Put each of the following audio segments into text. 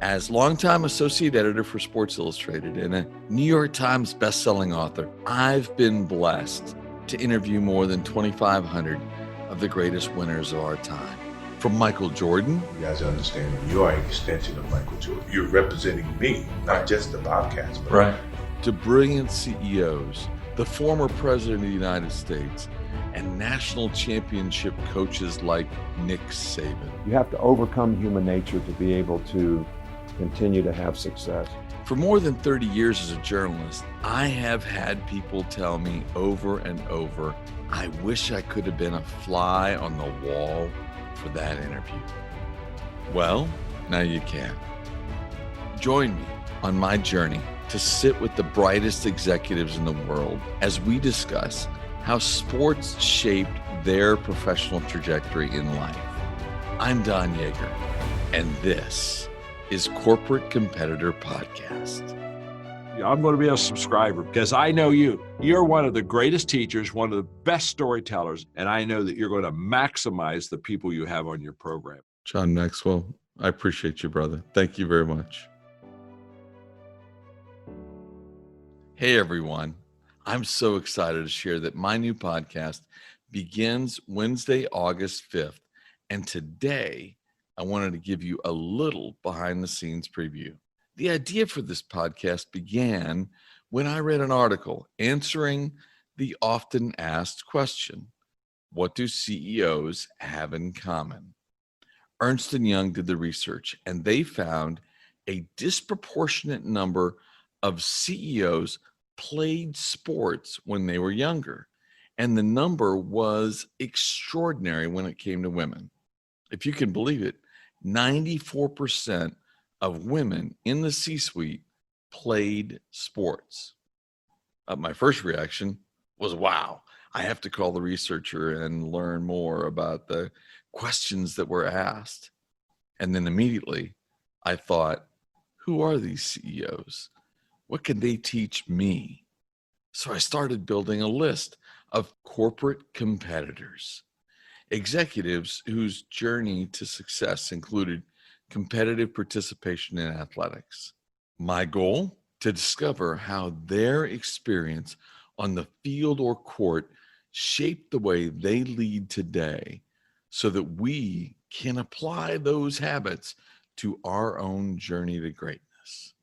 As longtime associate editor for Sports Illustrated and a New York Times bestselling author, I've been blessed to interview more than 2,500 of the greatest winners of our time. From Michael Jordan. You guys understand you are an extension of Michael Jordan. You're representing me, not just the Bobcats. But right. To brilliant CEOs, the former president of the United States, and national championship coaches like Nick Saban. You have to overcome human nature to be able to continue to have success. For more than 30 years as a journalist, I have had people tell me over and over, I wish I could have been a fly on the wall for that interview. Well, now you can. Join me on my journey to sit with the brightest executives in the world as we discuss how sports shaped their professional trajectory in life. I'm Don Yaeger, and this is Corporate Competitor Podcast. I'm going to be a subscriber because I know you. You're one of the greatest teachers, one of the best storytellers, and I know that you're going to maximize the people you have on your program. John Maxwell, I appreciate you, brother. Thank you very much. Hey, everyone. I'm so excited to share that my new podcast begins Wednesday, August 5th. And today, I wanted to give you a little behind the scenes preview. The idea for this podcast began when I read an article answering the often asked question, what do CEOs have in common? Ernst & Young did the research, and they found a disproportionate number of CEOs played sports when they were younger, and the number was extraordinary when it came to women. If you can believe it, 94% of women in the C-suite played sports. My first reaction was, wow, I have to call the researcher and learn more about the questions that were asked. And then immediately I thought, who are these CEOs? What can they teach me? So I started building a list of corporate competitors, executives whose journey to success included competitive participation in athletics. My goal? To discover how their experience on the field or court shaped the way they lead today so that we can apply those habits to our own journey to greatness.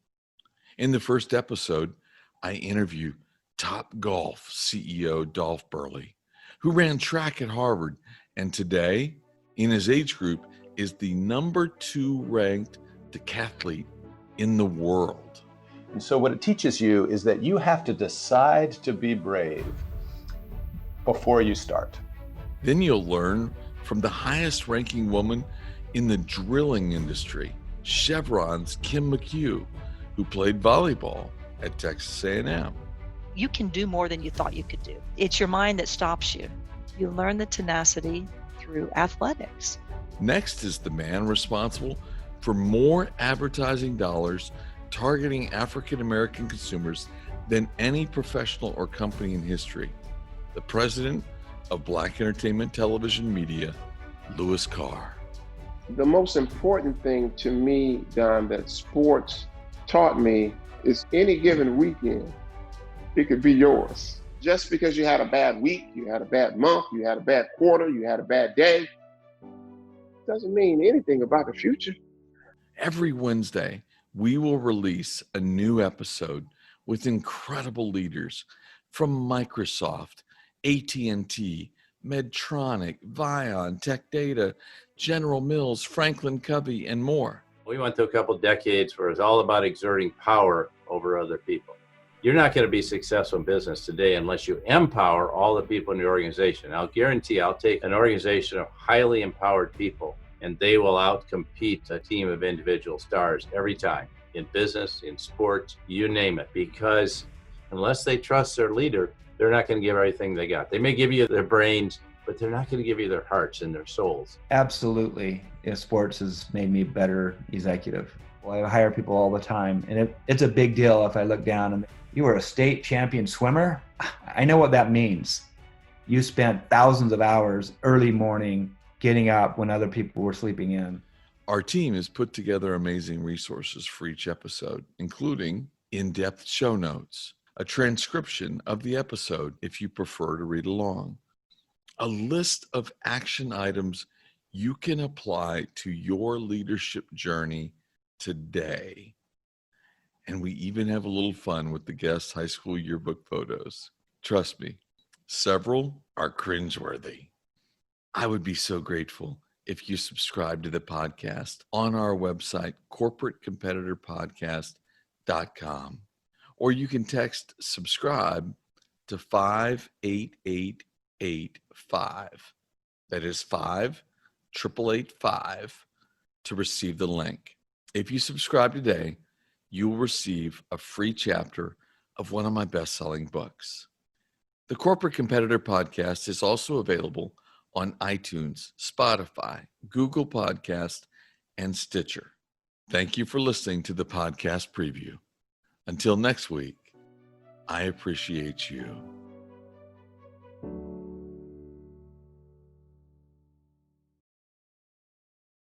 In the first episode, I interview Topgolf CEO Dolf Berle, who ran track at Harvard and today, in his age group, is the number 2 ranked decathlete in the world. And so what it teaches you is that you have to decide to be brave before you start. Then you'll learn from the highest ranking woman in the drilling industry, Chevron's Kim McHugh, who played volleyball at Texas A&M. You can do more than you thought you could do. It's your mind that stops you. You learn the tenacity through athletics. Next is the man responsible for more advertising dollars targeting African-American consumers than any professional or company in history, the president of Black Entertainment Television Media, Louis Carr. The most important thing to me, Don, that sports taught me is any given weekend, it could be yours. Just because you had a bad week, you had a bad month, you had a bad quarter, you had a bad day, doesn't mean anything about the future. Every Wednesday, we will release a new episode with incredible leaders from Microsoft, AT&T, Medtronic, Vion, Tech Data, General Mills, Franklin Covey, and more. We went through a couple decades where it's all about exerting power over other people. You're not going to be successful in business today unless you empower all the people in the organization. I'll guarantee I'll take an organization of highly empowered people and they will outcompete a team of individual stars every time, in business, in sports, you name it, because unless they trust their leader, they're not going to give everything they got. They may give you their brains, but they're not going to give you their hearts and their souls. Absolutely. Sports has made me a better executive. Well, I hire people all the time, and it's a big deal if I look down and you were a state champion swimmer. I know what that means. You spent thousands of hours early morning getting up when other people were sleeping in. Our team has put together amazing resources for each episode, including in-depth show notes, a transcription of the episode if you prefer to read along, a list of action items you can apply to your leadership journey today. And we even have a little fun with the guest high school yearbook photos. Trust me, several are cringeworthy. I would be so grateful if you subscribe to the podcast on our website, corporatecompetitorpodcast.com, or you can text subscribe to 58885. That is 58885 to receive the link. If you subscribe today, you will receive a free chapter of one of my best-selling books. The Corporate Competitor Podcast is also available on iTunes, Spotify, Google Podcast, and Stitcher. Thank you for listening to the podcast preview. Until next week, I appreciate you.